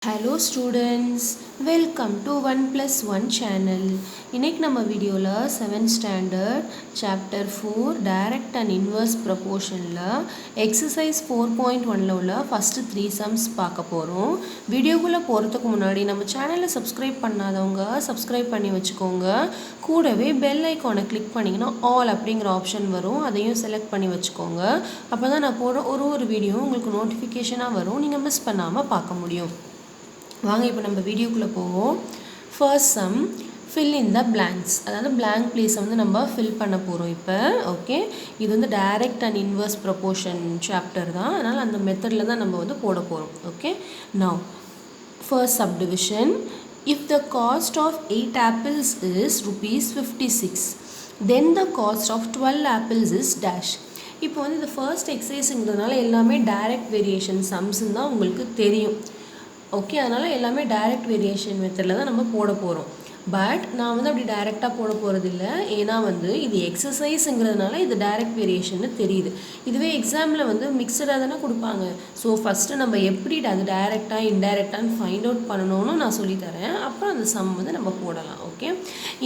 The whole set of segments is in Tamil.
Hello students, welcome to 1 plus 1 channel. இன்னைக்கு நம்ம வீடியோவில் 7th standard chapter 4 direct and inverse proportionல exercise 4.1ல உள்ள first 3 sums பார்க்க போகிறோம். வீடியோக்குள்ளே போகிறதுக்கு முன்னாடி நம்ம சேனலை சப்ஸ்கிரைப் பண்ணாதவங்க சப்ஸ்கிரைப் பண்ணி வச்சுக்கோங்க. கூடவே பெல் ஐக்கானை கிளிக் பண்ணிங்கன்னா ஆல் அப்படிங்கிற ஆப்ஷன் வரும், அதையும் செலக்ட் பண்ணி வச்சுக்கோங்க. அப்போ தான் நான் போடுற ஒரு வீடியோ உங்களுக்கு நோட்டிஃபிகேஷனாக வரும், நீங்கள் மிஸ் பண்ணாமல் பார்க்க முடியும். வாங்க இப்போ நம்ம வீடியோக்குள்ளே போவோம். First some fill in the blanks, அதாவது பிளாங்க் பிளேஸை வந்து நம்ம ஃபில் பண்ண போகிறோம் இப்போ. ஓகே, இது வந்து direct and inverse proportion chapter தான், அதனால் அந்த மெத்தடில் தான் நம்ம வந்து போட போகிறோம். Okay, now first subdivision. If the cost of 8 apples is ₹56, then the cost of 12 apples is dash. இப்போ வந்து இந்த ஃபர்ஸ்ட் எக்ஸசைஸுங்கிறதுனால எல்லாமே டைரக்ட் வேரியேஷன் சம்ஸ்ன்னு தான் உங்களுக்கு தெரியும். ஓகே, அதனால் எல்லாமே டைரக்ட் வேரியேஷன் மெத்தடில் தான் நம்ம போட போகிறோம். பட் நான் வந்து அப்படி டைரெக்டாக போட போகிறதில்ல, ஏன்னா வந்து இது எக்ஸசைஸுங்கிறதுனால இது டைரக்ட் வேரியேஷன்னு தெரியுது. இதுவே எக்ஸாமில் வந்து மிக்சடாக தானே கொடுப்பாங்க. ஸோ ஃபஸ்ட்டு நம்ம எப்படி அது டைரெக்டாக இன்டைரக்டான்னு ஃபைண்ட் அவுட் பண்ணணும்னு நான் சொல்லித்தரேன், அப்புறம் அந்த சம் வந்து நம்ம போடலாம். ஓகே,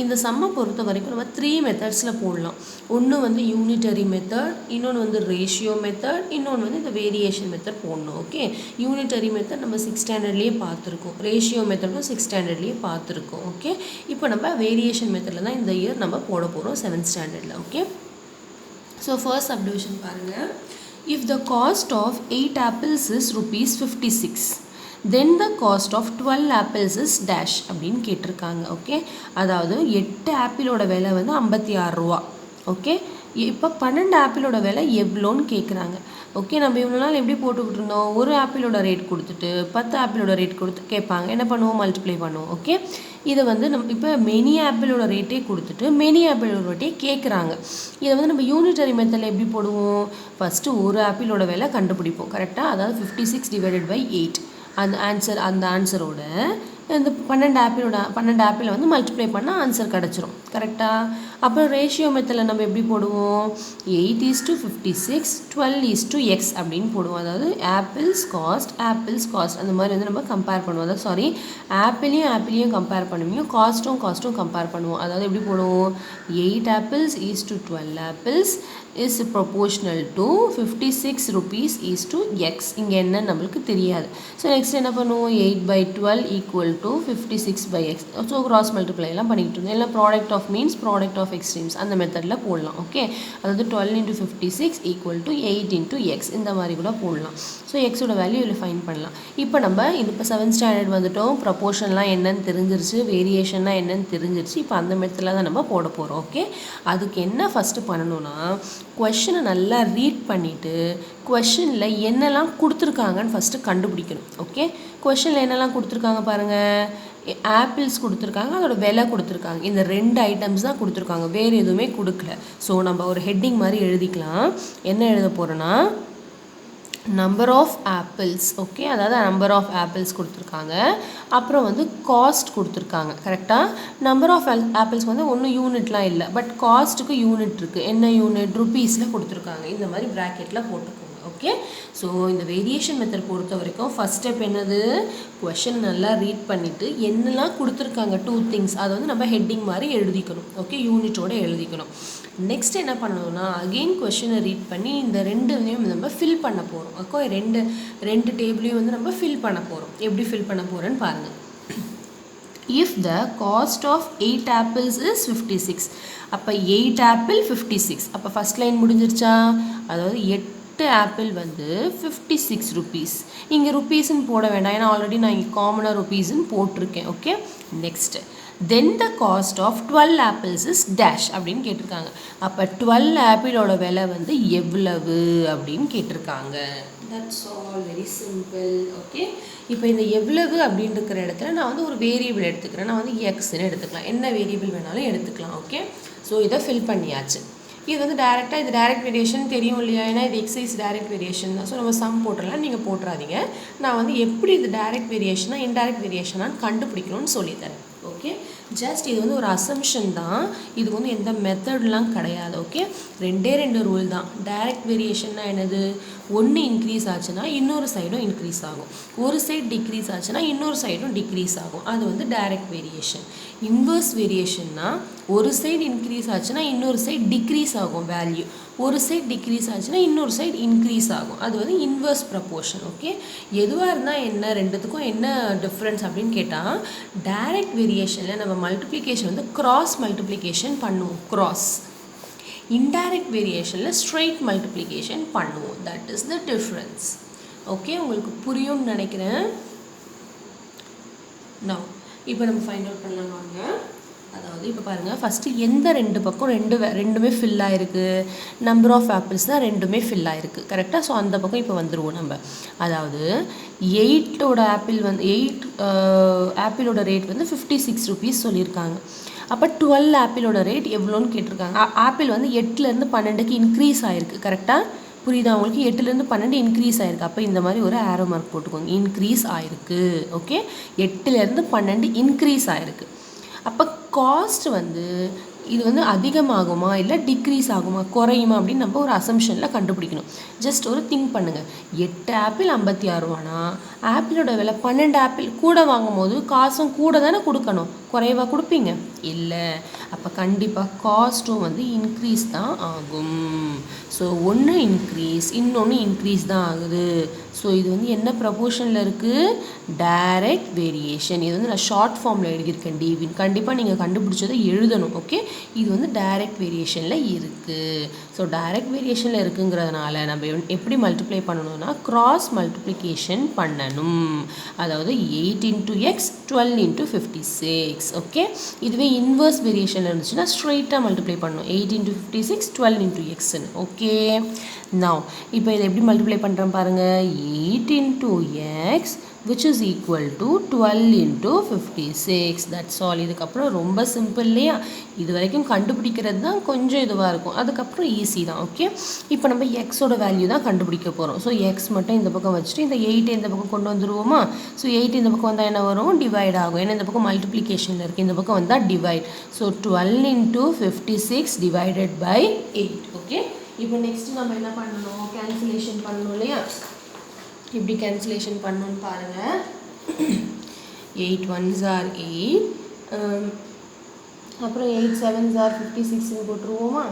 இந்த சம்மை பொறுத்த வரைக்கும் நம்ம 3 மெத்தட்ஸில் போடலாம். ஒன்று வந்து யூனிட்டரி மெத்தட், இன்னொன்று வந்து ரேஷியோ மெத்தட், இன்னொன்று வந்து இந்த வேரியேஷன் மெத்தட் போடணும். ஓகே, யூனிட்டரி மெத்தட் நம்ம 6th ஸ்டாண்டர்ட்லேயே பார்த்துருக்கோம், ரேஷியோ மெத்தடும் 6th ஸ்டாண்டர்ட்லேயே பார்த்துருக்கோம். ஓகே, இப்போ நம்ம வேரியேஷன் மெத்தடில் தான் இந்த இயர் நம்ம போட போகிறோம் 7th ஸ்டாண்டர்டில். ஓகே, ஸோ ஃபர்ஸ்ட் சப்டிவிஷன் பாருங்கள். If the cost of 8 apples is ₹56, then the cost of 12 apples is dash அப்படின்னு கேட்டிருக்காங்க. ஓகே, அதாவது 8 ஆப்பிளோட விலை வந்து 56 ரூபா. ஓகே, இப்போ 12 ஆப்பிளோட விலை எவ்வளோன்னு கேட்குறாங்க. ஓகே, நம்ம இவ்வளோ நாள் எப்படி போட்டுக்கிட்டு இருந்தோம், ஒரு ஆப்பிளோட ரேட் கொடுத்துட்டு 10 ஆப்பிளோட ரேட் கொடுத்து கேட்பாங்க, என்ன பண்ணுவோம், மல்டிப்ளை பண்ணுவோம். ஓகே, இதை வந்து நம்ம இப்போ மெனி ஆப்பிளோட ரேட்டே கொடுத்துட்டு மெனி ஆப்பிளோட ரேட்டே கேட்குறாங்க. இதை வந்து நம்ம யூனிட்டரி மெத்தடில் எப்படி போடுவோம், ஃபஸ்ட்டு ஒரு ஆப்பிளோட விலை கண்டுபிடிப்போம் கரெக்டாக, அதாவது 56 divided by 8 அந்த ஆன்சரோட இந்த 12 ஆப்பிளை வந்து மல்டிப்ளை பண்ணால் ஆன்சர் கிடச்சிரும் கரெக்டாக. அப்புறம் ரேஷியோ மெத்தடில் நம்ம எப்படி போடுவோம், 8:56, 12:x அப்படின்னு போடுவோம். அதாவது ஆப்பிள்ஸ் காஸ்ட் அந்த மாதிரி வந்து நம்ம கம்பேர் பண்ணுவோம். அதாவது சாரி, ஆப்பிளையும் கம்பேர் பண்ணுவோம், காஸ்ட்டும் கம்பேர் பண்ணுவோம். அதாவது எப்படி போடுவோம், 8 apples is to 12 apples is proportional to 56 rupees is to x. இங்கே என்ன நம்மளுக்கு தெரியாது. ஸோ நெக்ஸ்ட் என்ன பண்ணுவோம், 8/12 equal to 56/x. So cross multiply எல்லாம் பண்ணிக்கிட்டு இருந்தோம். இல்லை product of means product of extremes அந்த மெத்தடில் போடலாம். ஓகே, அதாவது 12 into 56 equal to 8 into x இந்த மாதிரி கூட போடலாம். ஸோ எக்ஸோட வேல்யூ இதில் ஃபைன் பண்ணலாம். இப்போ நம்ம இது இப்போ 7th ஸ்டாண்டர்ட் வந்துட்டோம், ப்ரப்போர்ஷன்லாம் என்னன்னு தெரிஞ்சிருச்சு, வேரியேஷன்லாம் என்னன்னு தெரிஞ்சிருச்சு. இப்போ அந்த மெத்தடில் தான் நம்ம போட போகிறோம். ஓகே, அதுக்கு என்ன ஃபஸ்ட்டு பண்ணணும்னா, கொஷனை நல்லா ரீட் பண்ணிவிட்டு கொஷனில் என்னெல்லாம் கொடுத்துருக்காங்கன்னு ஃபஸ்ட்டு கண்டுபிடிக்கணும். ஓகே, கொஷனில் என்னெல்லாம் கொடுத்துருக்காங்க பாருங்கள், ஆப்பிள்ஸ் கொடுத்துருக்காங்க, அதோட விலை கொடுத்துருக்காங்க, இந்த 2 ஐட்டம்ஸ் தான் கொடுத்துருக்காங்க, வேறு எதுவுமே கொடுக்கல. ஸோ நம்ம ஒரு ஹெட்டிங் மாதிரி எழுதிக்கலாம். என்ன எழுத போகிறோன்னா, நம்பர் ஆஃப் ஆப்பிள்ஸ். ஓகே, அதாவது நம்பர் ஆஃப் ஆப்பிள்ஸ் கொடுத்துருக்காங்க, அப்புறம் வந்து காஸ்ட் கொடுத்துருக்காங்க கரெக்டாக. நம்பர் ஆஃப் ஆப்பிள்ஸ் வந்து ஒன்றும் யூனிட்லாம் இல்லை, பட் காஸ்ட்டுக்கு யூனிட் இருக்குது. என்ன யூனிட், ருப்பீஸில் கொடுத்துருக்காங்க. இந்த மாதிரி ப்ராக்கெட்டில் போட்டுக்கோங்க. ஓகே, ஸோ இந்த வேரியேஷன் மெத்தட் பொறுத்த வரைக்கும் ஃபஸ்ட் ஸ்டெப் என்னது, கொஷன் நல்லா ரீட் பண்ணிவிட்டு என்னெல்லாம் கொடுத்துருக்காங்க 2 things அதை வந்து நம்ம ஹெட்டிங் மாதிரி எழுதிக்கணும். ஓகே, யூனிட்டோடு எழுதிக்கணும். நெக்ஸ்ட் என்ன பண்ணணும்னா, அகெயின் கொஷனை ரீட் பண்ணி இந்த 2 நம்ம ஃபில் பண்ண போகிறோம். ஓகே, ரெண்டு டேபிளையும் வந்து நம்ம ஃபில் பண்ண போகிறோம். எப்படி ஃபில் பண்ண போகிறோன்னு பாருங்கள். If the cost of 8 apples is 56, அப்போ 8 apple 56, அப்போ ஃபஸ்ட் லைன் முடிஞ்சிருச்சா, அதாவது 8 ஆப்பிள் வந்து 56 rupees. இங்கே ருப்பீஸ்ன்னு போட வேண்டாம், ஏன்னா ஆல்ரெடி நான் இங்கே காமனாக ருப்பீஸ்ன்னு போட்டிருக்கேன். Okay, next then the cost of 12 apples is dash அப்படின்னு கேட்டிருக்காங்க. அப்போ 12 ஆப்பிளோட விலை வந்து எவ்வளவு அப்படின்னு கேட்டிருக்காங்க. That's all, very simple. Okay, இப்போ இந்த எவ்வளவு அப்படின்னு இருக்கிற இடத்துல நான் வந்து ஒரு வேரியபிள் எடுத்துக்கிறேன். நான் வந்து எக்ஸ்ன்னு எடுத்துக்கலாம், என்ன வேரியபிள் வேணாலும் எடுத்துக்கலாம். ஓகே, ஸோ இதை ஃபில் பண்ணியாச்சு. இது வந்து டேரெக்டாக இது டைரக்ட் வேரியேஷன் தெரியும் இல்லையா, ஏன்னா இது எக்ஸைஸ் டைரக்ட் வேரியேஷன் தான். ஸோ நம்ம சம் போட்டுடலாம், நீங்கள் போட்டுறாதீங்க. நான் வந்து எப்படி இது டைரக்ட் வேரியேஷனாக இன்டைரக்ட் வேரியேஷனான்னு கண்டுபிடிக்கணும்னு சொல்லித்தரேன். ஓகே, ஜஸ்ட் இது வந்து ஒரு அசம்ஷன் தான், இது வந்து எந்த மெத்தட்லாம் கிடையாது. ஓகே, ரெண்டு ரூல் தான். டைரக்ட் வேரியேஷன்னா என்னது, ஒன்று இன்க்ரீஸ் ஆச்சுன்னா இன்னொரு சைடும் இன்க்ரீஸ் ஆகும், ஒரு சைடு டிக்ரீஸ் ஆச்சுன்னா இன்னொரு சைடும் டிக்ரீஸ் ஆகும், அது வந்து டைரக்ட் வேரியேஷன். இன்வர்ஸ் வேரியேஷன்னா ஒரு சைடு இன்க்ரீஸ் ஆச்சுன்னா இன்னொரு சைடு டிக்ரீஸ் ஆகும் வேல்யூ, ஒரு சைடு டிக்ரீஸ் ஆச்சுன்னா இன்னொரு சைடு இன்க்ரீஸ் ஆகும், அது வந்து இன்வர்ஸ் ப்ரப்போர்ஷன். ஓகே, எதுவாக இருந்தால் என்ன, ரெண்டுத்துக்கும் என்ன டிஃப்ரென்ஸ் அப்படின்னு கேட்டால், டைரக்ட் வேரியேஷனில் நம்ம மல்டிப்ளிகேஷன் வந்து கிராஸ் மல்டிப்ளிகேஷன் பண்ணுவோம், கிராஸ். இன்டைரக்ட் வேரியேஷனில் ஸ்ட்ரெயிட் மல்டிப்ளிகேஷன் பண்ணுவோம், that is the difference. Okay, உங்களுக்கு புரியும்னு நினைக்கிறேன். நான் இப்போ நம்ம ஃபைண்ட் அவுட் பண்ணலாம் வாங்க. அதாவது இப்போ பாருங்கள், ஃபஸ்ட்டு எந்த ரெண்டு பக்கம் ரெண்டுமே ஃபில் ஆகிருக்கு, நம்பர் ஆஃப் ஆப்பிள்ஸ் தான் ரெண்டுமே ஃபில் ஆகிருக்கு, கரெக்டாக. ஸோ அந்த பக்கம் இப்போ வந்துடுவோம் நம்ம. அதாவது 8 ஆப்பிளோட ரேட் வந்து 56 rupees சொல்லியிருக்காங்க. அப்போ 12 ஆப்பிளோட ரேட் எவ்வளோன்னு கேட்டிருக்காங்க. ஆப்பிள் வந்து 8லேருந்து 12க்கு இன்க்ரீஸ் ஆகிருக்கு, கரெக்டாக. புரியுதா உங்களுக்கு? 8லேருந்து 12 இன்க்ரீஸ் ஆகிருக்கு. அப்போ இந்த மாதிரி ஒரு ஆரோ மார்க் போட்டுக்கோங்க, இன்க்ரீஸ் ஆகிருக்கு. ஓகே, 8லேருந்து 12 இன்க்ரீஸ் ஆகிருக்கு. அப்போ காஸ்ட் வந்து இது வந்து அதிகமாகுமா இல்லை டிக்ரீஸ் ஆகுமா, குறையுமா அப்படின்னு நம்ம ஒரு அசம்ஷனில் கண்டுபிடிக்கணும். ஜஸ்ட் ஒரு திங்க் பண்ணுங்கள். 8 ஆப்பிள் 56 ரூபானா, ஆப்பிளோட விலை 12 ஆப்பிள் கூட வாங்கும் போது காசும் கூட தானே கொடுக்கணும், குறைவாக கொடுப்பீங்க இல்லை. அப்போ கண்டிப்பாக காஸ்ட்டும் வந்து இன்க்ரீஸ் தான் ஆகும். ஸோ ஒன்று இன்க்ரீஸ், இன்னொன்று இன்க்ரீஸ் தான் ஆகுது. ஸோ இது வந்து என்ன ப்ரப்போர்ஷனில் இருக்குது, டைரக்ட் வேரியேஷன். இது வந்து நான் ஷார்ட் ஃபார்மில் எழுதியிருக்கேன், டிவின். கண்டிப்பாக நீங்கள் கண்டுபிடிச்சதை எழுதணும். ஓகே, இது வந்து டைரக்ட் வேரியேஷனில் இருக்குது. ஸோ டைரக்ட் வேரியேஷனில் இருக்குங்கிறதுனால நம்ம எப்படி மல்டிப்ளை பண்ணணும்னா கிராஸ் மல்டிப்ளிகேஷன் பண்ணணும். அதாவது 8 into x 12 into 56. ஓகே, இதுவே இன்வர்ஸ் வேரியேஷனில் இருந்துச்சுன்னா ஸ்ட்ரெயிட்டாக மல்டிப்ளை பண்ணணும், 8 into 56 12 into xன்னு. ஓகே, now இப்போ இதை எப்படி மல்டிப்ளை பண்ணுறேன் பாருங்கள். 8 into x which is equal to 12 into 56. that's all. இதுக்கப்புறம் ரொம்ப சிம்பிள் இல்லையா? இது வரைக்கும் கண்டுபிடிக்கிறது தான் கொஞ்சம் இதுவாக இருக்கும், அதுக்கப்புறம் ஈஸி தான். ஓகே, இப்போ நம்ம எக்ஸோட வேல்யூ தான் கண்டுபிடிக்க போகிறோம். ஸோ எக்ஸ் மட்டும் இந்த பக்கம் வச்சுட்டு இந்த 8 இந்த பக்கம் கொண்டு வந்துடுவோமா. ஸோ 8 இந்த பக்கம் வந்தால் என்ன வரும், டிவைட் ஆகும். ஏன்னா இந்த பக்கம் மல்டிப்ளிகேஷனில் இருக்குது, இந்த பக்கம் வந்தால் divide. So 12 into 56 divided by 8. Okay, இப்போ நெக்ஸ்ட்டு நம்ம என்ன பண்ணணும், கேன்சலேஷன் பண்ணணும் இல்லையா? இப்படி கேன்சலேஷன் பண்ணணும்னு பாருங்கள். 8 1s are 8, அப்புறம் 8 7s are 56ன்னு போட்டுருவோமா.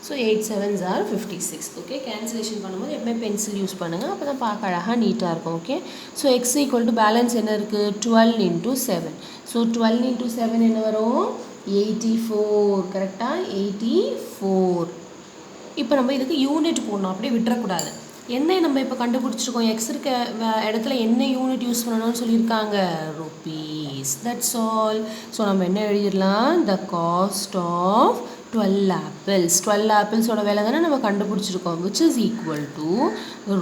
So 8 7s are 56. Okay, cancellation பண்ணும்போது எப்பவுமே பென்சில் யூஸ் பண்ணுங்கள், அப்போ தான் பார்க்க அழகாக நீட்டாக இருக்கும். Okay, so X equal to balance என்ன இருக்குது, 12 into 7. ஸோ 12 into 7 என்ன வரும், 84. கரெக்டாக 84. இப்போ நம்ம இதுக்கு யூனிட் போடணும், அப்படியே விட்டுறக்கூடாது. என்ன நம்ம இப்போ கண்டுபிடிச்சிருக்கோம், எக்ஸ் இருக்க இடத்துல என்ன யூனிட் யூஸ் பண்ணணும்னு சொல்லியிருக்காங்க, ருபீஸ். That's all. ஸோ நம்ம என்ன எழுதிடலாம், த காஸ்ட் ஆஃப் 12 apples. 12 apples-ஓட விலை தானே நம்ம கண்டுபிடிச்சிருக்கோம், which is equal to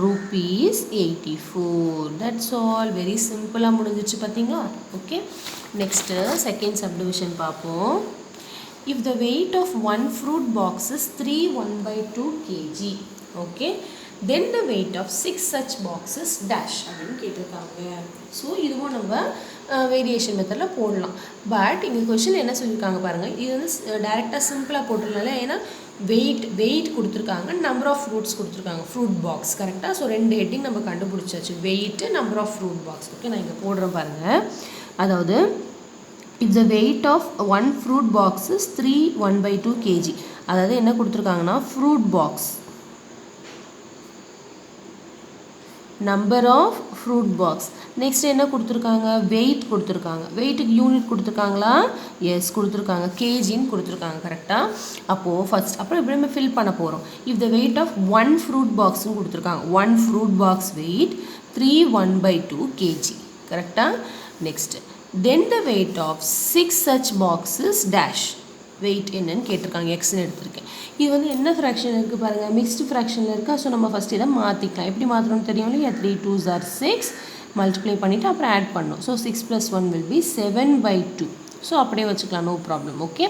rupees 84. that's all. Very சிம்பிளாக முடிஞ்சிச்சு பார்த்தீங்களா. ஓகே, நெக்ஸ்ட்டு செகண்ட் சப்டிவிஷன் பார்ப்போம். if the weight of one fruit box is 3 1/2 kg, okay, then the weight of 6 such boxes dash அப்படின்னு கேட்டிருக்காங்க. ஸோ இதுவும் நம்ம வேரியேஷன் மெத்தடில் போடலாம். பட் இங்கே கொஷின் என்ன சொல்லியிருக்காங்க பாருங்கள், இது வந்து டைரெக்டாக சிம்பிளாக போட்டுடலாம்ல. ஏன்னா வெயிட் கொடுத்துருக்காங்க, நம்பர் ஆஃப் ஃப்ரூட்ஸ் கொடுத்துருக்காங்க, ஃப்ரூட் பாக்ஸ். கரெக்டாக. ஸோ 2 ஹெட்டிங் நம்ம கண்டுபிடிச்சாச்சு, weight, number of fruit box. Okay, நான் இங்கே போடுறேன் பாருங்கள். அதாவது if the weight of one fruit box is 3 1/2 kg, அதாவது என்ன கொடுத்துருக்காங்கன்னா fruit box, number of fruit box. Next என்ன கொடுத்துருக்காங்க, வெயிட் கொடுத்துருக்காங்க. வெயிட்டுக்கு யூனிட் கொடுத்துருக்காங்களா, எஸ் கொடுத்துருக்காங்க, கேஜின்னு கொடுத்துருக்காங்க. கரெக்டாக. அப்போது ஃபஸ்ட் அப்புறம் எப்படி நம்ம ஃபில் பண்ண போகிறோம். If the weight of one fruit பாக்ஸும் கொடுத்துருக்காங்க, one fruit box weight 3 1/2 kg. கரெக்டாக. Next then the weight of 6 such boxes dash. Weight என்னன்னு கேட்டிருக்காங்க, எக்ஸ்ன்னு எடுத்திருக்கேன். இது வந்து என்ன ஃப்ராக்ஷன் இருக்குது பாருங்கள், மிக்ஸ்டு ஃப்ராக்ஷனில் இருக்கா. ஸோ நம்ம ஃபஸ்ட் இதை மாற்றிக்கலாம். எப்படி மாற்றணும்னு தெரியும் இல்லையா, 3 2s are 6 மல்டிப்ளை பண்ணிவிட்டு அப்புறம் ஆட் பண்ணணும். So 6 + 1 will be 7/2. ஸோ அப்படியே வச்சுக்கலாம், நோ ப்ராப்ளம். ஓகே,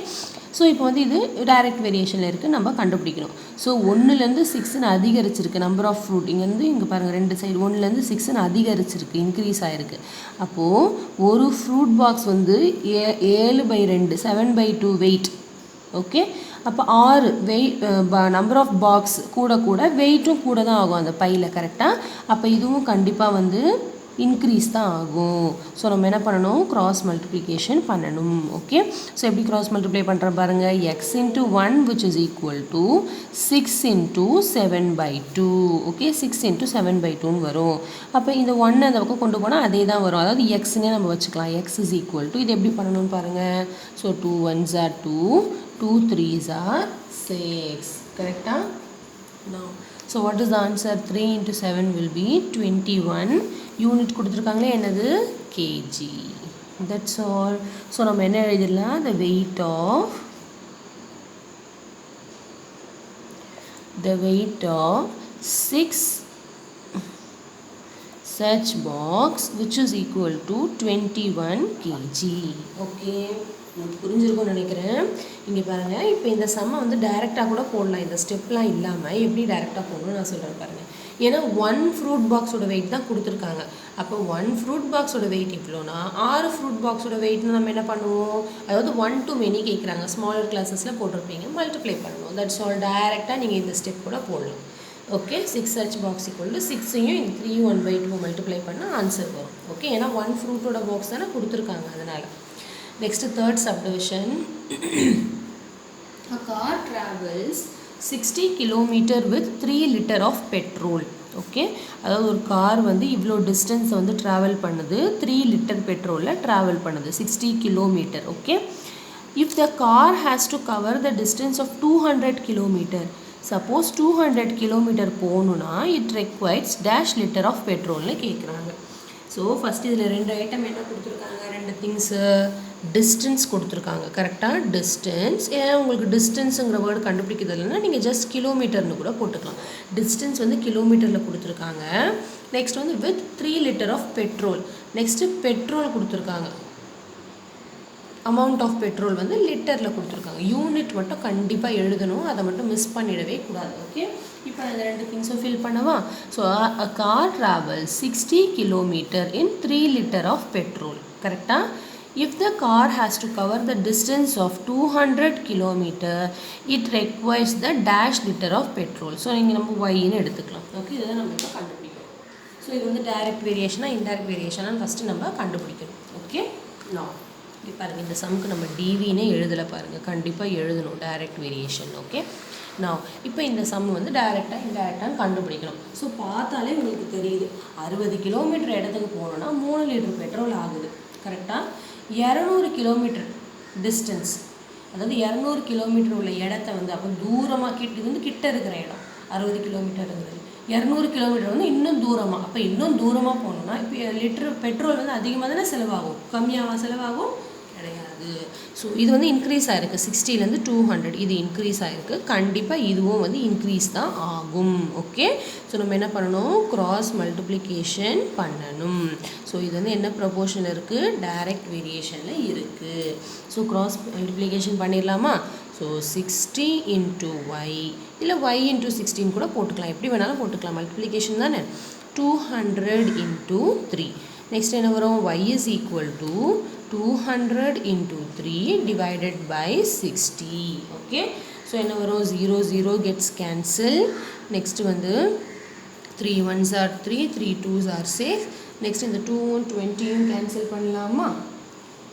ஸோ இப்போ வந்து இது டைரக்ட் வேரியேஷனில் இருக்குது, நம்ம கண்டுபிடிக்கணும். ஸோ 1லேருந்து 6ன்னு அதிகரிச்சிருக்கு நம்பர் ஆஃப் ஃப்ரூட். இங்கேருந்து இங்கே பாருங்கள், ரெண்டு சைடு 1லேருந்து 6ன்னு அதிகரிச்சிருக்கு, இன்க்ரீஸ் ஆகிருக்கு. அப்போது ஒரு ஃப்ரூட் பாக்ஸ் வந்து 7/2 7/2 வெயிட். ஓகே, அப்போ 6 வெயிட் நம்பர் ஆஃப் பாக்ஸ் கூட வெயிட்டும் கூட தான் ஆகும் அந்த பையில். கரெக்டாக? அப்போ இதுவும் கண்டிப்பாக வந்து இன்க்ரீஸ் தான் ஆகும். ஸோ நம்ம என்ன பண்ணணும், கிராஸ் மல்டிப்ளிகேஷன் பண்ணணும். ஓகே, ஸோ எப்படி கிராஸ் மல்டிப்ளை பண்ணுறோம் பாருங்கள். x into 1 which is equal to 6 into 7/2. Okay, 6 into 7/2ன்னு வரும். அப்போ இந்த 1 அந்த பக்கம் கொண்டு போனால் அதே தான் வரும், அதாவது எக்ஸ்னே நம்ம வச்சுக்கலாம். x is equal to, இது எப்படி பண்ணணும்னு பாருங்கள். So 2 1s are 2, 2 3s are 6. கரெக்டாக? No. So what is the answer? 3 into 7 will be 21. Unit கொடுத்துருக்காங்களே, என்னது? kg. That's all. ஸோ நம்ம என்ன எழுதிடலாம், the weight of 6 such box which is equal to 21 kg. Okay, உங்களுக்கு புரிஞ்சிருக்கும்னு நினைக்கிறேன். இங்கே பாருங்கள், இப்போ இந்த சம்மை வந்து டைரெக்டாக கூட போடலாம், இந்த ஸ்டெப்லாம் இல்லாமல் எப்படி டைரெக்டாக போடணும்னு நான் சொல்கிறேன் பாருங்கள். ஏன்னா 1 ஃப்ரூட் பாக்ஸோட வெயிட் தான் கொடுத்துருக்காங்க. அப்போ 1 ஃப்ரூட் பாக்ஸோட வெயிட் இவ்வளோனா 6 ஃப்ரூட் பாக்ஸோட வெயிட்னு நம்ம என்ன பண்ணுவோம், அதாவது 1 to many கேட்குறாங்க, ஸ்மாலர் கிளாஸஸில் போட்டிருப்பீங்க, மல்டிப்ளை பண்ணணும். That's all. டைரெக்டாக நீங்கள் இந்த ஸ்டெப் கூட போடலாம். Okay, 6 such box equal to 6ஐயும் இந்த 3 1/2 மல்டிப்ளை பண்ணால் ஆன்சர் வரும். ஓகே, ஏன்னா 1 ஃப்ரூட்டோட பாக்ஸ் தானே கொடுத்துருக்காங்க, அதனால். Next third subdivision. A car travels 60 km with 3 liter of petrol. Okay, அதாவது ஒரு கார் வந்து இவ்வளோ டிஸ்டன்ஸை வந்து ட்ராவல் பண்ணுது, 3 லிட்டர் பெட்ரோலில் ட்ராவல் பண்ணுது, 60 kilometre. Okay, if the car has to cover the distance of 200 kilometre. Suppose 200 kilometre போகணுன்னா it requires dash litre of பெட்ரோல்னு கேட்குறாங்க. ஸோ ஃபஸ்ட் இதில் 2 ஐட்டம் என்ன கொடுத்துருக்காங்க, 2 திங்ஸு. டிஸ்டன்ஸ் கொடுத்துருக்காங்க. கரெக்டாக? டிஸ்டன்ஸ். ஏன்னா உங்களுக்கு டிஸ்டன்ஸுங்கிற வேர்டு கண்டுபிடிக்கிறது இல்லைன்னா நீங்கள் ஜஸ்ட் கிலோமீட்டர்னு கூட போட்டுக்கலாம். டிஸ்டன்ஸ் வந்து கிலோமீட்டரில் கொடுத்துருக்காங்க. நெக்ஸ்ட் வந்து with 3 litre of petrol. Next petrol கொடுத்துருக்காங்க. அமௌண்ட் ஆஃப் பெட்ரோல் வந்து லிட்டரில் கொடுத்துருக்காங்க. யூனிட் மட்டும் கண்டிப்பாக எழுதணும், அதை மட்டும் மிஸ் பண்ணிடவே கூடாது. ஓகே, இப்போ அந்த 2 திங்ஸும் ஃபில் பண்ணவா. So a car travel 60 kilometre in 3 litre of petrol. கரெக்டாக? If the car has to cover the distance of 200 km, it requires the dash liter of petrol. So இங்கே நம்ம yன்னு எடுத்துக்கலாம். ஓகே, இதுதான் நம்ம இப்போ கண்டுபிடிக்கணும். ஸோ இது வந்து டைரக்ட் வேரியேஷனா இன்டைரக்ட் வேரியேஷனான்னு ஃபஸ்ட்டு நம்ம கண்டுபிடிக்கணும். ஓகே, நான் இப்போ பாருங்கள், இந்த சம்க்கு நம்ம டிவின்னே எழுதலை பாருங்கள், கண்டிப்பாக எழுதணும் டைரக்ட் வேரியேஷன். ஓகே, நான் இப்போ இந்த சம் வந்து டைரெக்டாக இன்டைரக்டாக கண்டுபிடிக்கணும். ஸோ பார்த்தாலே உங்களுக்கு தெரியுது, 60 கிலோமீட்டர் இடத்துக்கு போகணுன்னா 3 லிட்டர் பெட்ரோல் ஆகுது. கரெக்டாக? 200 கிலோமீட்டர் டிஸ்டன்ஸ், அதாவது 200 கிலோமீட்டர் உள்ள இடத்த வந்து அப்போ தூரமாக இது வந்து கிட்ட இருக்கிற இடம் 60 கிலோமீட்டருங்கிறது. 200 கிலோமீட்டர் வந்து இன்னும் தூரமாக, அப்போ இன்னும் தூரமாக போகணுன்னா இப்போ லிட்டர் பெட்ரோல் வந்து அதிகமாக தானே செலவாகும், கம்மியாக செலவாகும் கிடையாது. ஸோ இது வந்து இன்க்ரீஸ் ஆகிருக்கு, 60லேருந்து 200 இது இன்க்ரீஸ் ஆகிருக்கு. கண்டிப்பாக இதுவும் வந்து இன்க்ரீஸ் தான் ஆகும். ஓகே, ஸோ நம்ம என்ன பண்ணணும், கிராஸ் மல்டிப்ளிகேஷன் பண்ணணும். ஸோ இது வந்து என்ன ப்ரொபோர்ஷன் இருக்குது, டைரக்ட் வேரியேஷனில் இருக்குது. ஸோ கிராஸ் மல்டிப்ளிகேஷன் பண்ணிடலாமா. ஸோ 60 into y இல்லை y into 16 கூட போட்டுக்கலாம், எப்படி வேணாலும் போட்டுக்கலாம், மல்டிப்ளிகேஷன் தானே. 200 into 3. நெக்ஸ்ட் என்ன வரும், y is equal to 200 into 3 divided by 60. Okay, so என்ன வரும், 0 0 gets cancel. நெக்ஸ்ட் வந்து 3 1s are 3, 3 2s are 6. Next இந்த 2 20 கேன்சல் பண்ணலாமா.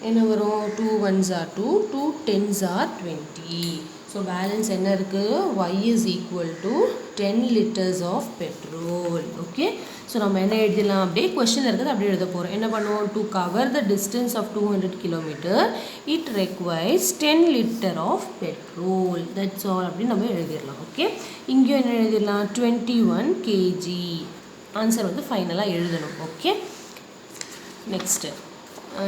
என்ன வரும், 2 1s are 2, 2 10s are 20. So balance என்ன இருக்குது, y is equal to 10 liters of petrol. Okay, so நம்ம என்ன எழுதலாம், அப்படியே கொஸ்டின் இருக்குது அப்படியே எழுத போகிறோம். என்ன பண்ணுவோம், to cover the distance of 200 kilometre it requires 10 litre of petrol. That's all அப்படின்னு நம்ம எழுதிடலாம். ஓகே, இங்கேயும் என்ன எழுதிடலாம், 21 kg. ஆன்சர் வந்து ஃபைனலாக எழுதணும். ஓகே, நெக்ஸ்ட்டு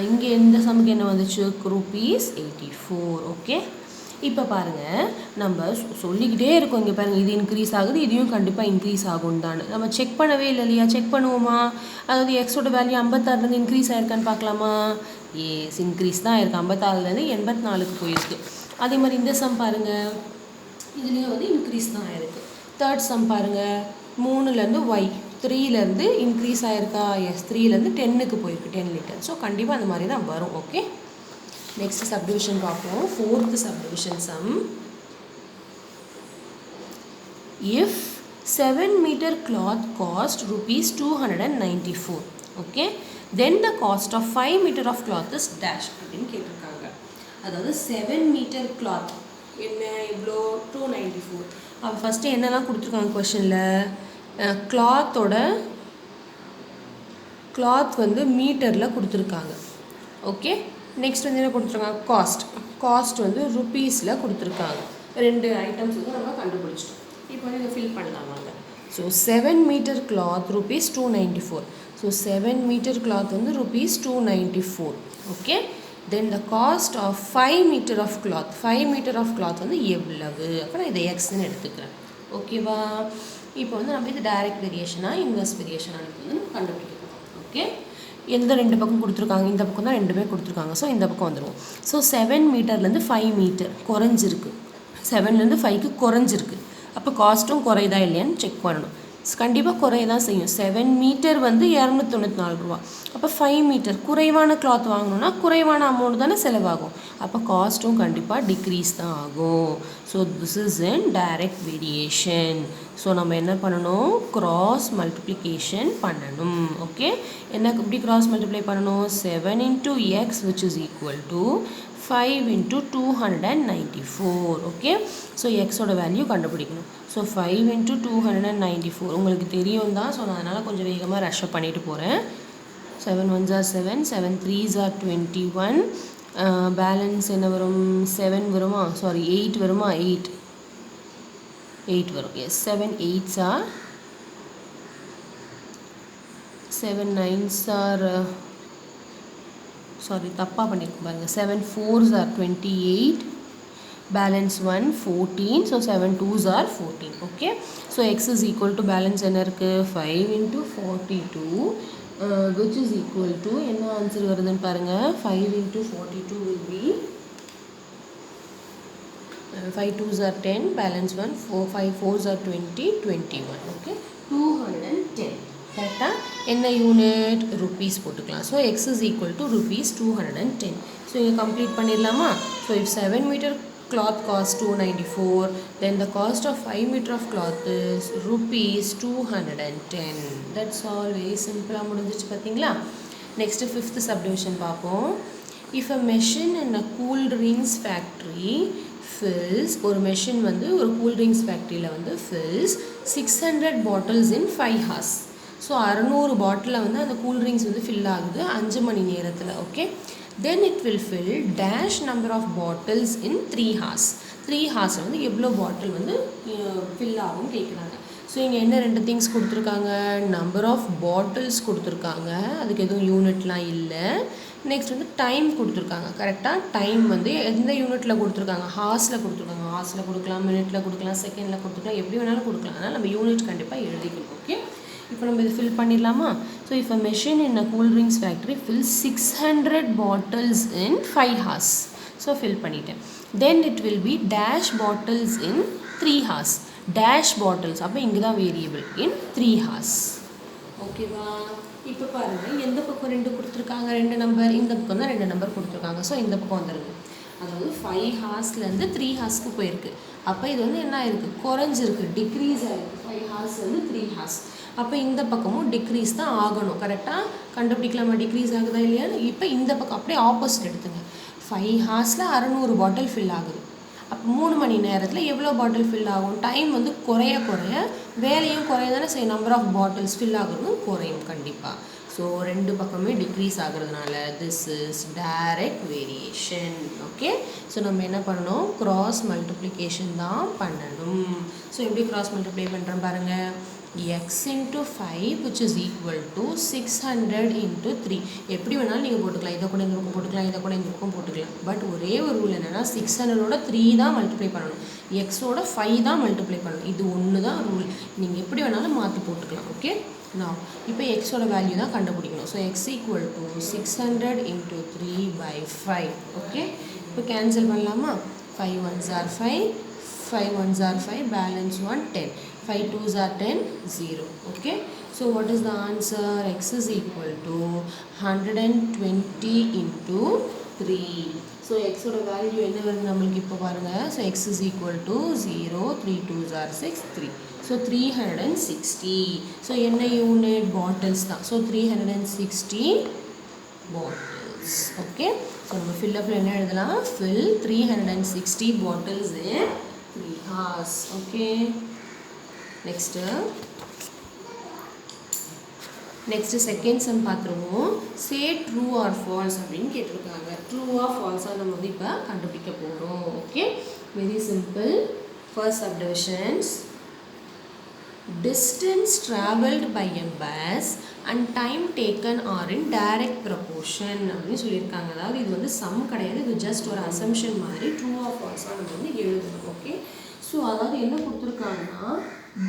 இங்கே இந்த சம்முக்கு என்ன வந்துச்சு, ₹84. ஓகே, இப்போ பாருங்கள், நம்ம சொல்லிக்கிட்டே இருக்கோம், இங்கே பாருங்கள் இது இன்க்ரீஸ் ஆகுது, இதையும் கண்டிப்பாக இன்க்ரீஸ் ஆகும் தான். நம்ம செக் பண்ணவே இல்லை இல்லையா, செக் பண்ணுவோமா. அதாவது எக்ஸோட வேல்யூ 56லேருந்து இன்க்ரீஸ் ஆயிருக்கான்னு பார்க்கலாமா. எஸ், இன்க்ரீஸ் தான் இருக்குது, 56லேருந்து 84க்கு போயிருக்கு. அதே மாதிரி இந்த சம் பாருங்கள், இதுலேயும் வந்து இன்க்ரீஸ் தான் ஆயிருக்கு. தேர்ட் சம் பாருங்கள், 3லேருந்து ஒய் 3லேருந்து இன்க்ரீஸ் ஆயிருக்கா? எஸ், 3லேருந்து 10க்கு போயிருக்கு, 10 லிட்டர். ஸோ கண்டிப்பாக அந்த மாதிரி தான் வரும். ஓகே, நெக்ஸ்ட் சப்டிவிஷன் பார்ப்போம். 4th subdivision some. If 7 meter cloth cost rupees 294, okay, then the cost of 5 meter of cloth is dash அப்படின்னு கேட்டிருக்காங்க. அதாவது 7 meter cloth என்ன இவ்வளோ 294. அப்போ ஃபஸ்ட்டு என்னெல்லாம் கொடுத்துருக்காங்க கொஷனில், கிளாத் வந்து மீட்டரில் கொடுத்துருக்காங்க. ஓகே, நெக்ஸ்ட் வந்து என்ன கொடுத்துருக்காங்க, காஸ்ட் வந்து ருப்பீஸில் கொடுத்துருக்காங்க. 2 ஐட்டம்ஸ் வந்து நம்ம கண்டுபிடிச்சிட்டோம். இப்போ வந்து இதை ஃபில் பண்ணலாம் வாங்க. So 7 meter cloth rupees 294. So 7 meter cloth வந்து rupees 294. Okay, then the cost of 5 meter of cloth, 5 meter of cloth வந்து எவ்வளவு? அப்போ நான் இதை எக்ஸ்ன்னு எடுத்துக்கிறேன். ஓகேவா? இப்போ வந்து நம்ம இது டைரக்ட் வேரியேஷனாக இன்வெர்ஸ் வேரியேஷனாக வந்து நம்ம கண்டுபிடிக்கணும். ஓகே, எந்த 2 பக்கம் கொடுத்துருக்காங்க? இந்த பக்கம் தான் 2மே கொடுத்துருக்காங்க. ஸோ இந்த பக்கம் வந்துடும். ஸோ 7 meterலேருந்து 5 meter குறைஞ்சிருக்கு, 7லேருந்து 5க்கு குறைஞ்சிருக்கு. அப்போ காஸ்ட்டும் குறையுதா இல்லையான்னு செக் பண்ணணும். கண்டிப்பாக குறைய தான் செய்யும். 7 meter வந்து 294 ரூபா. அப்போ 5 meter குறைவான கிளாத் வாங்கணும்னா குறைவான அமௌண்ட் தானே செலவாகும். அப்போ காஸ்ட்டும் கண்டிப்பாக டிக்ரீஸ் தான் ஆகும். So this is in direct variation. So நம்ம என்ன பண்ணணும், கிராஸ் மல்டிப்ளிகேஷன் பண்ணணும். ஓகே, என்ன எப்படி கிராஸ் மல்டிப்ளை பண்ணணும்? 7 into x which is equal to 5 into 294. Okay, so எக்ஸோட வேல்யூ கண்டுபிடிக்கணும். ஸோ 5 into 294 உங்களுக்கு தெரியும் தான். ஸோ நான் அதனால் கொஞ்சம் வேகமாக ரஷ்அப் பண்ணிட்டு போகிறேன். 7 1s are 7, 7 3s are 21. Balance என்ன வரும்? 7 வருமா? சாரி 8 வருமா? 8 வரும். S, 7 8s are 7 9s are sorry தப்பாக பண்ணியிருக்கோம் பாருங்கள். 7 4s are 28, balance 1 14. So 7 2s are 14. Okay, so X is equal to balance என்ன இருக்குது? 5 into 42 which is equal to என்ன ஆன்சர் வருதுன்னு பாருங்கள். 5 into 42 will be 5 2s are 10, balance 1 5 4s are 20 21. Okay, 210. கரெக்டாக என்ன யூனிட்? ருப்பீஸ் போட்டுக்கலாம். So X is equal to rupees 210. So இங்கே கம்ப்ளீட் பண்ணிடலாமா? So if 7 meter cloth cost 294, then the cost of 5 meter of cloth is rupees 210. That's all, very simple. முடிஞ்சிச்சு பார்த்தீங்களா? நெக்ஸ்ட்டு 5th subdivision பார்ப்போம். If a machine in a cool drinks factory fills, ஒரு மெஷின் வந்து ஒரு கூல் ட்ரிங்க்ஸ் ஃபேக்ட்ரியில் வந்து fills 600 bottles in 5 hours. So 600 பாட்டிலில் வந்து அந்த கூல் ட்ரிங்க்ஸ் வந்து ஃபில் ஆகுது 5 மணி நேரத்தில். Okay, then it will fill dash number of bottles in 3 hours. 3 hours வந்து எவ்வளோ பாட்டில் வந்து ஃபில் ஆகும்னு கேட்குறாங்க. ஸோ இங்கே என்ன 2 திங்ஸ் கொடுத்துருக்காங்க? நம்பர் ஆஃப் பாட்டில்ஸ் கொடுத்துருக்காங்க, அதுக்கு எதுவும் யூனிட்லாம் இல்லை. நெக்ஸ்ட் வந்து டைம் கொடுத்துருக்காங்க. கரெக்டாக டைம் வந்து எந்த யூனிட்டில் கொடுத்துருக்காங்க? ஹார்ஸில் கொடுத்துருக்காங்க. ஹார்ஸில் கொடுக்கலாம், மினிட்டில் கொடுக்கலாம், செகண்டில் கொடுத்துக்கலாம், எப்படி வேணாலும் கொடுக்கலாம். அதனால் நம்ம யூனிட் கண்டிப்பாக எழுதிக்கணும். ஓகே, இப்போ நம்ம இது ஃபில் பண்ணிடலாமா? So if a machine in a cool drinks factory fill 600 bottles in 5 hours. So fill பண்ணிட்டேன். Then it will be dash bottles in 3 hours. Dash bottles அப்போ இங்கே தான் வேரியபிள் இன் 3 hours. ஓகேவா? இப்போ பாருங்கள், எந்த பக்கம் 2 கொடுத்துருக்காங்க? 2 நம்பர். இந்த பக்கம் தான் 2 நம்பர் கொடுத்துருக்காங்க. ஸோ இந்த பக்கம் வந்துடுங்க. அதாவது 5 ஹார்ஸ்லேருந்து 3 ஹார்ஸ்க்கு போயிருக்கு. அப்போ இது வந்து என்ன ஆயிருக்கு? குறைஞ்சிருக்கு, டிக்ரீஸ் ஆகிருக்கு. 5 ஹார்ஸ்லேருந்து 3 ஹார்ஸ். அப்போ இந்த பக்கமும் டிக்ரீஸ் தான் ஆகணும். கரெக்டாக கண்டுபிடிக்கலாமா டிக்ரீஸ் ஆகுதா இல்லையான்னு? இப்போ இந்த பக்கம் அப்படியே ஆப்போசிட் எடுத்துங்க. 5 ஹார்ஸில் 600 பாட்டில் ஃபில் ஆகுது. அப்போ 3 மணி நேரத்தில் எவ்வளோ பாட்டில் ஃபில் ஆகும்? டைம் வந்து குறைய குறைய வேலையும் குறைய தானே செய்யும். நம்பர் ஆஃப் பாட்டில்ஸ் ஃபில் ஆகுறதும் குறையும் கண்டிப்பாக. ஸோ 2 பக்கமே டிக்ரீஸ் ஆகுறதுனால this is direct variation. Okay, so நம்ம என்ன பண்ணணும்? கிராஸ் மல்டிப்ளிகேஷன் தான் பண்ணணும். ஸோ எப்படி கிராஸ் மல்டிப்ளை பண்ணுறோம் பாருங்கள். x into 5 which is equal to 600 into 3. எப்படி வேணாலும் நீங்கள் போட்டுக்கலாம். இதை கூட இந்த பக்கம் போட்டுக்கலாம், இதை கூட இந்த பக்கம் போட்டுக்கலாம். பட் ஒரே ஒரு ரூல் என்னென்னா 600ஓட 3 தான் மல்டிப்ளை பண்ணணும், எக்ஸோட 5 தான் மல்டிப்ளை பண்ணணும். இது ஒன்று தான் ரூல். நீங்கள் எப்படி வேணாலும் மாற்றி போட்டுக்கலாம். ஓகே, நான் இப்போ எக்ஸோட வேல்யூ தான் கண்டுபிடிக்கணும். So X equal to 600 into 3/5. Okay, இப்போ கேன்சல் பண்ணலாமா? 5 ones are 5, 5 ones are 5, balance 1, 10. 5 twos are 10, 0. Okay. So what is the answer? X is equal to 120 into 3. So x oda value என்ன வருது நமக்கு இப்போ பாருங்க. So x is equal to 0, 3 twos are 6, 3. So 360. So என்ன unit? Bottles தான். So 360 bottles. Okay. So நம்ம fill upல என்ன எழுதலாம்? Fill 360 bottles in 3 hours. Okay. Next second sum பார்த்துருவோம். Say true or false அப்படின்னு கேட்டிருக்காங்க. True or false நம்ம வந்து இப்போ கண்டுபிடிக்க போகிறோம். Okay. Very simple. First subdivisions. Distance traveled by a bus and time taken are in direct proportion அப்படின்னு சொல்லியிருக்காங்க. அதாவது இது வந்து சம் கிடையாது, இது ஜஸ்ட் ஒரு அசம்ஷன் மாதிரி. ட்ரூ ஆர் ஃபால்ஸாக நம்ம வந்து எழுதணும். ஓகே. ஸோ அதாவது என்ன கொடுத்துருக்காங்கன்னா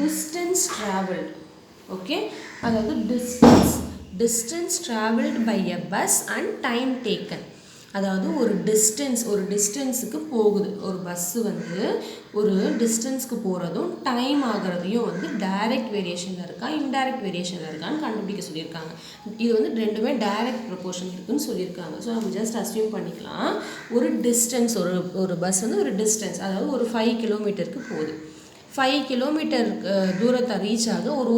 distance traveled. ஓகே. அதாவது distance traveled by a bus and time taken. அதாவது ஒரு டிஸ்டன்ஸுக்கு போகுது ஒரு பஸ்ஸு வந்து ஒரு டிஸ்டன்ஸ்க்கு போகிறதும் டைம் ஆகிறதையும் வந்து டைரக்ட் வேரியேஷனில் இருக்கா இன்டைரக்ட் வேரியேஷனில் இருக்கான்னு கண்டுபிடிக்க சொல்லியிருக்காங்க. இது வந்து ரெண்டுமே டைரக்ட் ப்ரொபோர்ஷன் இருக்குதுன்னு சொல்லியிருக்காங்க. ஸோ நம்ம ஜஸ்ட் அஸ்யூம் பண்ணிக்கலாம். ஒரு டிஸ்டன்ஸ் ஒரு பஸ் வந்து ஒரு டிஸ்டன்ஸ், அதாவது ஒரு 5 கிலோமீட்டருக்கு போகுது. 5 கிலோமீட்டர் தூரத்தை ரீச் ஆக ஒரு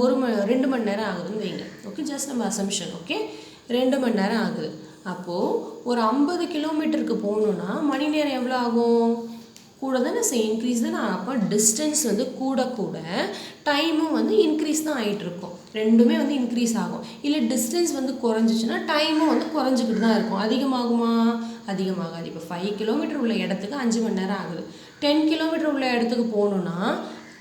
2 மணி நேரம் ஆகுதுன்னு வைங்க. ஓகே. ஜஸ்ட் நம்ம அசம்ஷன். ஓகே. 2 மணி நேரம் ஆகுது. அப்போது ஒரு 50 கிலோமீட்டருக்கு போகணுன்னா மணி நேரம் எவ்வளோ ஆகும்? கூட தானே இன்க்ரீஸ் தானே. அப்போ டிஸ்டன்ஸ் வந்து கூட டைமும் வந்து இன்க்ரீஸ் தான் ஆகிட்டுருக்கும். ரெண்டுமே வந்து இன்க்ரீஸ் ஆகும். இல்லை டிஸ்டன்ஸ் வந்து குறைஞ்சிச்சின்னா டைமும் வந்து குறைஞ்சிக்கிட்டு தான் இருக்கும். அதிகமாகுமா? அதிகமாகாது. இப்போ 5 கிலோமீட்டர் உள்ள இடத்துக்கு 5 மணி நேரம் ஆகுது. 10 கிலோமீட்டர் உள்ள இடத்துக்கு போகணுன்னா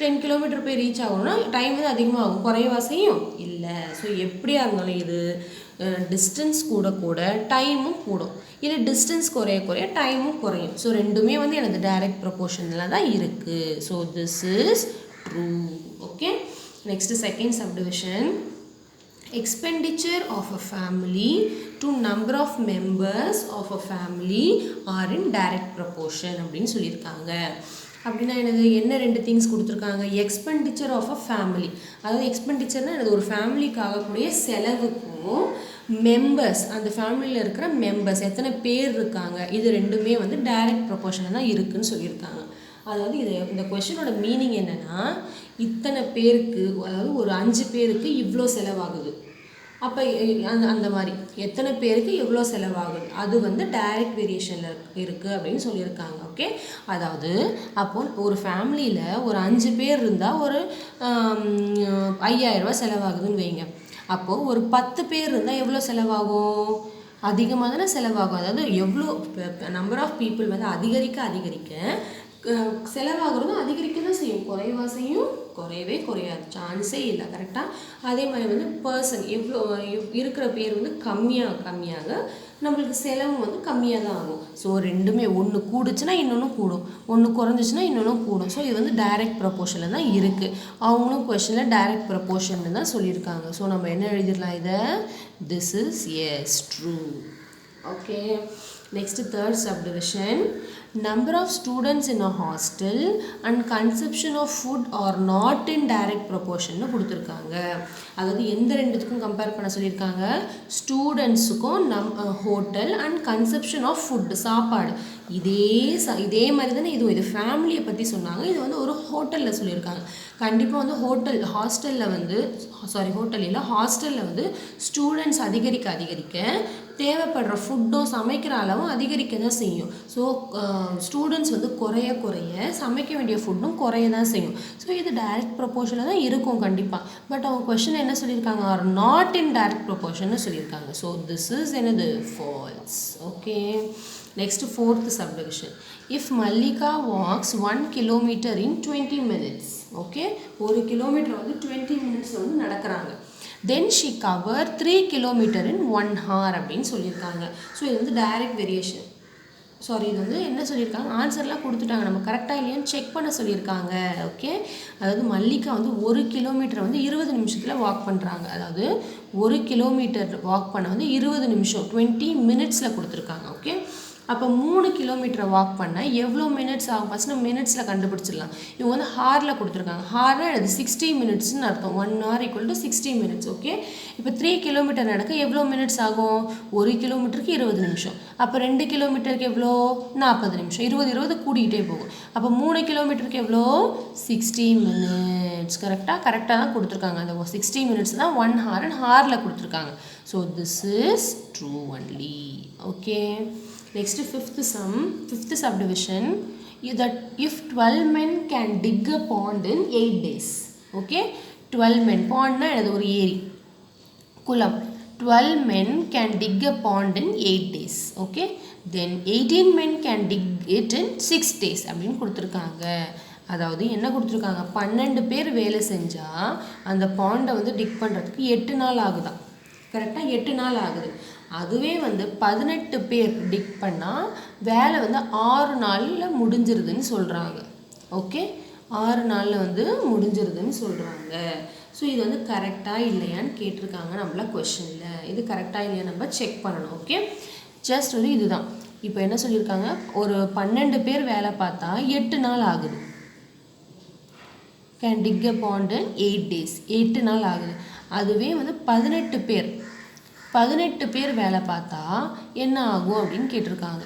10 கிலோமீட்டர் போய் ரீச் ஆகணும்னா டைம் வந்து அதிகமாகும். குறையவா செய்யும்? இல்லை. ஸோ எப்படியா இருந்தாலும் இது டிஸ்டன்ஸ் கூட டைமும் கூடும். இல்லை டிஸ்டன்ஸ் குறைய டைமும் குறையும். ஸோ ரெண்டுமே வந்து எனக்கு டைரக்ட் ப்ரொபோர்ஷனில் தான் இருக்குது. So this is true. Okay. Next second subdivision. Expenditure of a family to number of members of a family are in direct proportion அப்படின்னு சொல்லியிருக்காங்க. அப்படின்னா என்ன 2 திங்ஸ் கொடுத்துருக்காங்க. எக்ஸ்பெண்டிச்சர் ஆஃப் அ ஃபேமிலி, அதாவது எக்ஸ்பெண்டிச்சர்னால் எனது ஒரு ஃபேமிலிக்கு ஆகக்கூடிய செலவுக்கும் மெம்பர்ஸ், அந்த ஃபேமிலியில் இருக்கிற மெம்பர்ஸ் எத்தனை பேர் இருக்காங்க, இது ரெண்டுமே வந்து டைரக்ட் ப்ரொபோர்ஷனில் தான் இருக்குதுன்னு சொல்லியிருக்காங்க. அதாவது இந்த கொஷினோட மீனிங் என்னென்னா, இத்தனை பேருக்கு, அதாவது ஒரு 5 பேருக்கு இவ்வளோ செலவாகுது. அப்போ அந்த மாதிரி எத்தனை பேருக்கு எவ்வளோ செலவாகுது அது வந்து டைரக்ட் வேரியேஷனில் இருக்குது அப்படின்னு சொல்லியிருக்காங்க. ஓகே. அதாவது அப்போது ஒரு ஃபேமிலியில் ஒரு 5 பேர் இருந்தால் ஒரு 5000 ரூபா செலவாகுதுன்னு வைங்க. அப்போது ஒரு 10 பேர் இருந்தால் எவ்வளோ செலவாகும்? அதிகமாக தானே செலவாகும். அதாவது எவ்வளோ நம்பர் ஆஃப் பீப்புள் வந்து அதிகரிக்க செலவாகிறதும் அதிகரிக்க தான் செய்யும். குறைவா செய்யும்? குறையவே குறையாது, சான்ஸே இல்லை. கரெக்டாக. அதே மாதிரி வந்து பர்சன் எவ்வளோ இருக்கிற பேர் வந்து கம்மியாக நம்மளுக்கு செலவு வந்து கம்மியாக தான் ஆகும். ஸோ ரெண்டுமே ஒன்று கூடுச்சுன்னா இன்னொன்று கூடும், ஒன்று குறைஞ்சிச்சுன்னா இன்னொன்று கூடும். ஸோ இது வந்து டைரக்ட் ப்ரொபோர்ஷனில் தான் இருக்குது. அவங்களும் கொஷனில் டைரக்ட் ப்ரொபோர்ஷன் தான் சொல்லியிருக்காங்க. ஸோ நம்ம என்ன எழுதிடலாம் இதை? This is yes true. Okay. Next third subdivision. Number of students in a hostel and consumption of food are not in direct proportion கொடுத்துருக்காங்க. அதாவது எந்த ரெண்டுத்துக்கும் கம்பேர் பண்ண சொல்லியிருக்காங்க? ஸ்டூடெண்ட்ஸுக்கும் hotel and consumption of food, சாப்பாடு. இதே மாதிரி தானே இது ஃபேமிலியை பற்றி சொன்னாங்க. இது வந்து ஒரு ஹோட்டலில் சொல்லியிருக்காங்க. கண்டிப்பாக வந்து ஹாஸ்டலில் வந்து ஸ்டூடெண்ட்ஸ் அதிகரிக்க தேவைப்படுற ஃபுட்டும் சமைக்கிற அளவும் அதிகரிக்க தான் செய்யும். ஸோ ஸ்டூடெண்ட்ஸ் வந்து குறைய சமைக்க வேண்டிய ஃபுட்டும் குறைய தான் செய்யும். ஸோ இது டைரக்ட் ப்ரொபோர்ஷனில் தான் இருக்கும் கண்டிப்பாக. பட் அவங்க கொஷின் என்ன சொல்லியிருக்காங்க? ஆர் நாட் இன் டைரக்ட் ப்ரொபோர்ஷன்னு சொல்லியிருக்காங்க. ஸோ திஸ் இஸ் என்னது? False. Okay. Next fourth subdivision. If Mallika walks 1 kilometre in 20 minutes. Okay. 1 kilometre வந்து 20 minutesல வந்து நடக்கிறாங்க. Then she cover 3 kilometre in 1 hour அப்படின்னு சொல்லியிருக்காங்க. ஸோ இது வந்து டைரக்ட் வேரியேஷன். இது வந்து என்ன சொல்லியிருக்காங்க? ஆன்சர்லாம் கொடுத்துட்டாங்க, நம்ம கரெக்டாக இல்லையான்னு செக் பண்ண சொல்லியிருக்காங்க. ஓகே. அதாவது மல்லிகா வந்து 1 கிலோமீட்டர் வந்து 20 நிமிஷத்தில் வாக் பண்ணுறாங்க. அதாவது 1 கிலோமீட்டர் வாக் பண்ண வந்து 20 நிமிஷம் 20 minutesல கொடுத்துருக்காங்க. ஓகே. அப்போ 3 கிலோமீட்டரை வாக் பண்ணால் எவ்வளோ மினிட்ஸ் ஆகும்? ஃபஸ்ட் நம்ம மினிட்ஸில் கண்டுபிடிச்சிடலாம். இவங்க வந்து ஹாரில் கொடுத்துருக்காங்க. ஹார்னா அது 60 மினிட்ஸ்னு அர்த்தம். 1 hour = 60 மினிட்ஸ். ஓகே, இப்போ 3 கிலோமீட்டர் நடக்க எவ்வளோ மினிட்ஸ் ஆகும்? 1 கிலோமீட்டருக்கு 20 நிமிஷம். அப்போ 2 கிலோமீட்டருக்கு எவ்வளோ? 40 நிமிஷம். 20 கூட்டிகிட்டே போகும். அப்போ 3 கிலோமீட்டருக்கு எவ்வளோ? 60 மினிட்ஸ். கரெக்டாக தான் கொடுத்துருக்காங்க. அந்த 60 மினிட்ஸ் தான் 1 hour ஹாரில் கொடுத்துருக்காங்க. So this is true only. Okay, next fifth subdivision, that if 12 men can dig a pond in 8 days. Okay, 12 men, pond na enadhu oru ஏரி குளம். 12 men can dig a pond in 8 days. Okay, then 18 men can dig it in 6 days அப்படின்னு கொடுத்துருக்காங்க. அதாவது என்ன கொடுத்துருக்காங்க? 12 பேர் வேலை செஞ்சால் அந்த பாண்டை வந்து டிக் பண்ணுறதுக்கு 8 நாள் ஆகுதான். கரெக்டாக 8 நாள் ஆகுது. அதுவே வந்து 18 பேர் டிக் பண்ணால் வேலை வந்து 6 நாளில் முடிஞ்சிருதுன்னு சொல்கிறாங்க. ஓகே, 6 நாளில் வந்து முடிஞ்சிருதுன்னு சொல்கிறாங்க. ஸோ இது வந்து கரெக்டாக இல்லையான்னு கேட்டிருக்காங்க நம்மள கொஷனில். இது கரெக்டாக இல்லையா நம்ம செக் பண்ணணும். ஓகே, ஜஸ்ட் வந்து இதுதான். இப்போ என்ன சொல்லியிருக்காங்க? ஒரு 12 பேர் வேலை பார்த்தா 8 நாள் ஆகுது. Can dig a pond in 8 days, 8 நாள் ஆகுது. அதுவே வந்து 18 பேர் வேலை பார்த்தா என்ன ஆகும் அப்படின்னு கேட்டிருக்காங்க.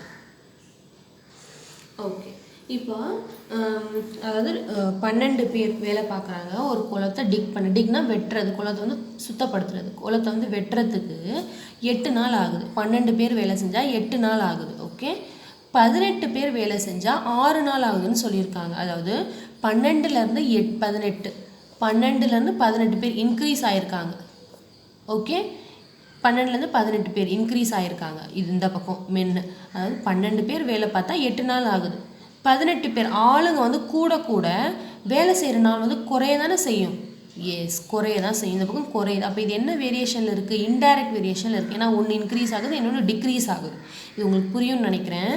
ஓகே, இப்போ அதாவது 12 பேர் வேலை பார்க்குறாங்க. ஒரு குளத்தை டிக்னா வெட்டுறது, குளத்தை வந்து சுத்தப்படுத்துறது. குளத்தை வந்து வெட்டுறதுக்கு 8 நாள் ஆகுது. 12 பேர் வேலை செஞ்சால் 8 நாள் ஆகுது. ஓகே, 18 பேர் வேலை செஞ்சால் 6 நாள் ஆகுதுன்னு சொல்லியிருக்காங்க. அதாவது 12லேருந்து 18, 12லேருந்து 18 பேர் இன்க்ரீஸ் ஆகிருக்காங்க. ஓகே, 12லேருந்து 18 பேர் இன்க்ரீஸ் ஆகிருக்காங்க. இது இந்த பக்கம் மென்னு. அதாவது 12 பேர் வேலை பார்த்தா 8 நாள் ஆகுது. 18 பேர் ஆளுங்க வந்து கூட வேலை செய்கிற நாள் வந்து குறைய தானே செய்யும். எஸ், குறைய தான் செய்யும். இந்த பக்கம் குறையுது. அப்போ இது என்ன வேரியேஷனில் இருக்குது? இன்டைரக்ட் வேரியேஷனில் இருக்குது. ஏன்னா ஒன்று இன்க்ரீஸ் ஆகுது, இன்னொன்று டிக்ரீஸ் ஆகுது. இது உங்களுக்கு புரியும்னு நினைக்கிறேன்.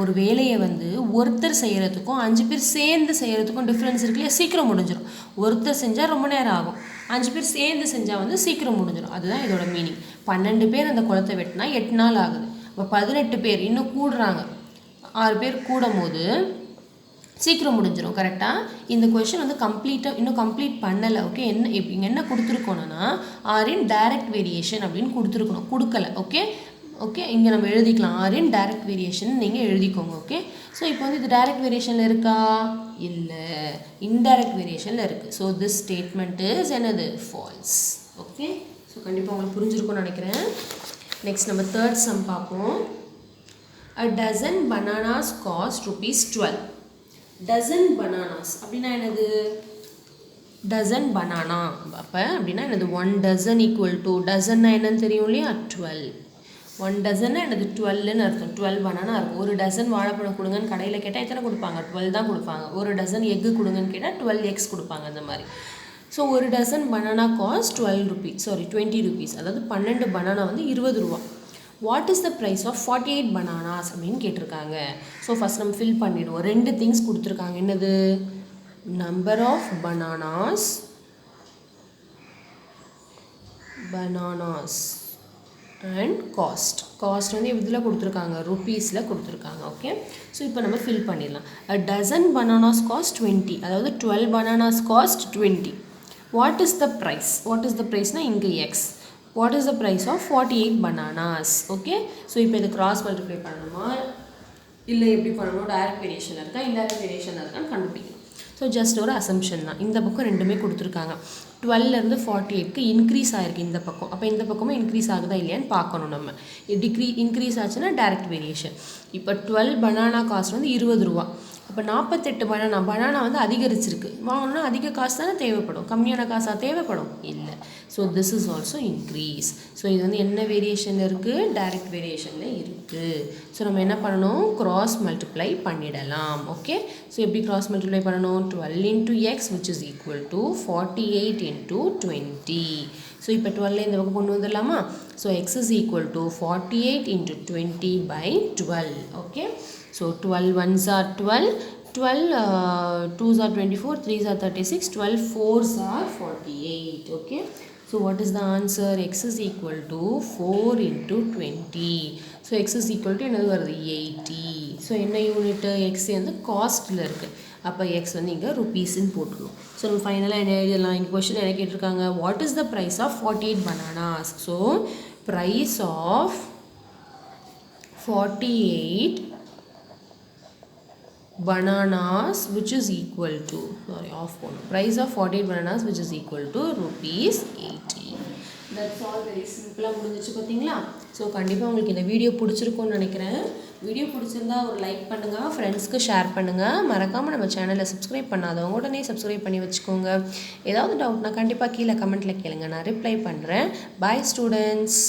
ஒரு வேலையை வந்து ஒருத்தர் செய்கிறதுக்கும் 5 பேர் சேர்ந்து செய்கிறதுக்கும் டிஃப்ரென்ஸ் இருக்கு இல்லையா? சீக்கிரம் முடிஞ்சிடும். ஒருத்தர் செஞ்சால் ரொம்ப நேரம் ஆகும், 5 பேர் சேர்ந்து செஞ்சால் வந்து சீக்கிரம் முடிஞ்சிடும். அதுதான் இதோட மீனிங். 12 பேர் அந்த குளத்தை வெட்டினா 8 நாள் ஆகுது. இப்போ 18 பேர் இன்னும் கூடுறாங்க, 6 பேர் கூடும் போது சீக்கிரம் முடிஞ்சிடும். கரெக்டாக இந்த கொஷின் வந்து இன்னும் கம்ப்ளீட் பண்ணலை. ஓகே, இப்போ இங்கே என்ன கொடுத்துருக்கோன்னா ஆரின் டைரக்ட் வேரியேஷன் அப்படின்னு கொடுத்துருக்கணும், கொடுக்கல. ஓகே, இங்கே நம்ம எழுதிக்கலாம் ஆரின் டைரக்ட் வேரியேஷன் நீங்கள் எழுதிக்கோங்க. ஓகே, ஸோ இப்போ வந்து இது டைரக்ட் வேரியேஷனில் இருக்கா? இல்லை, இன்டைரக்ட் வேரியேஷனில் இருக்குது. ஸோ திஸ் ஸ்டேட்மெண்ட் இஸ் என்னது? ஃபால்ஸ். ஓகே, ஸோ கண்டிப்பாக உங்களுக்கு புரிஞ்சிருக்கும்னு நினைக்கிறேன். நெக்ஸ்ட் நம்ம தேர்ட் சம் பார்ப்போம். A dozen bananas cost ₹12. Dozen bananas அப்படின்னா என்னது? டசன் பனானா அப்போ அப்படின்னா என்னது? 1 dozen = டசன்னா என்னன்னு தெரியும் இல்லையா? 12. 1 dozen என்னது? 12ன்னு அர்த்தம். 12 பனானா இருக்கும். ஒரு டசன் வாழைப்பழம் கொடுங்கன்னு கடையில் கேட்டால் எத்தனை கொடுப்பாங்க? 12 தான் கொடுப்பாங்க. ஒரு டசன் எக்கு கொடுங்கன்னு கேட்டால் 12 eggs கொடுப்பாங்க. அந்த மாதிரி. ஸோ ஒரு டசன் பனானா காஸ்ட் ₹20. அதாவது 12 பனானா வந்து 20 ரூபா. What is the price of 48 bananas அப்படின்னு கேட்டிருக்காங்க. ஸோ ஃபஸ்ட் நம்ம ஃபில் பண்ணிடுவோம். 2 திங்ஸ் கொடுத்துருக்காங்க. என்னது? Number of bananas and cost வந்து இதில் கொடுத்துருக்காங்க, ருபீஸில் கொடுத்துருக்காங்க. ஓகே, ஸோ இப்போ நம்ம ஃபில் பண்ணிடலாம். A dozen bananas cost 20. அதாவது 12 bananas cost 20. What is the ப்ரைஸ்னால் இங்கே x. What is the price of 48 bananas? Okay, so இப்போ இது cross multiply பண்ணணுமா இல்லை எப்படி பண்ணணும்? டைரக்ட் வேரியேஷன் இருக்கா இன்டைரக்ட் வேரியேஷன் இருக்கான்னு கண்டுபிடிக்கணும். ஸோ ஜஸ்ட் ஒரு அசம்ஷன் தான். இந்த பக்கம் ரெண்டுமே கொடுத்துருக்காங்க. 12லேருந்து 48க்கு இன்க்ரீஸ் ஆகிருக்கு இந்த பக்கம். அப்போ இந்த பக்கமும் இன்க்ரீஸ் ஆகுதா இல்லையான்னு பார்க்கணும் நம்ம. இன்க்ரீஸ் ஆச்சுன்னா டைரக்ட் வேரியேஷன். இப்போ 12 பனானா காஸ்ட் வந்து 20 ரூபா. அப்போ 48 பனானா வந்து அதிகரிச்சிருக்கு. வாங்கணும்னா அதிக காசு தானே தேவைப்படும், கம்மியான காசாக தேவைப்படும் இல்லை. So this is also increase. So இது வந்து என்ன வேரியேஷனில் இருக்குது? டைரக்ட் வேரியேஷனில் இருக்குது. ஸோ நம்ம என்ன பண்ணணும்? கிராஸ் மல்டிப்ளை பண்ணிடலாம். ஓகே, ஸோ எப்படி கிராஸ் மல்டிப்ளை பண்ணணும்? 12 × x which is equal to 48 × 20. So இப்போ 12 இந்த பக்கம் கொண்டு வந்துடலாமா? So x is equal to 48 × 20/12. ஓகே, so 12 1s are 12, 12 2s are 24, 3s are 36, 12 4s are 48. Okay, So what is the answer? X is equal to 4 into 20. So x is equal to என்னது வருது 80. So என்ன யூனிட் x வந்து காஸ்ட்ல இருக்கு. அப்போ x வந்து இங்கே ருபீஸ்ன்னு போட்டுருணும். ஸோ நம்ம ஃபைனலாக என்ன எழுதலாம்? இங்கே கொஸ்டின் என்ன கேட்டிருக்காங்க? What is the price of 48 bananas? So price of 48 bananas which is equal to price of 48 bananas which is equal to rupees 80. That's all, very simple. முடிஞ்சிச்சு பாத்தீங்களா? ஸோ கண்டிப்பாக உங்களுக்கு இந்த வீடியோ பிடிச்சிருக்கும்னு நினைக்கிறேன். வீடியோ பிடிச்சிருந்தா ஒரு லைக் பண்ணுங்கள், ஃப்ரெண்ட்ஸ்க்கு ஷேர் பண்ணுங்கள், மறக்காமல் நம்ம சேனலை சப்ஸ்கிரைப் பண்ணாதவங்க உடனே சப்ஸ்கிரைப் பண்ணி வச்சுக்கோங்க. ஏதாவது டவுட்னா கண்டிப்பாக கீழே கமெண்ட்டில் கேளுங்க, நான் ரிப்ளை பண்ணுறேன். பாய் ஸ்டூடெண்ட்ஸ்.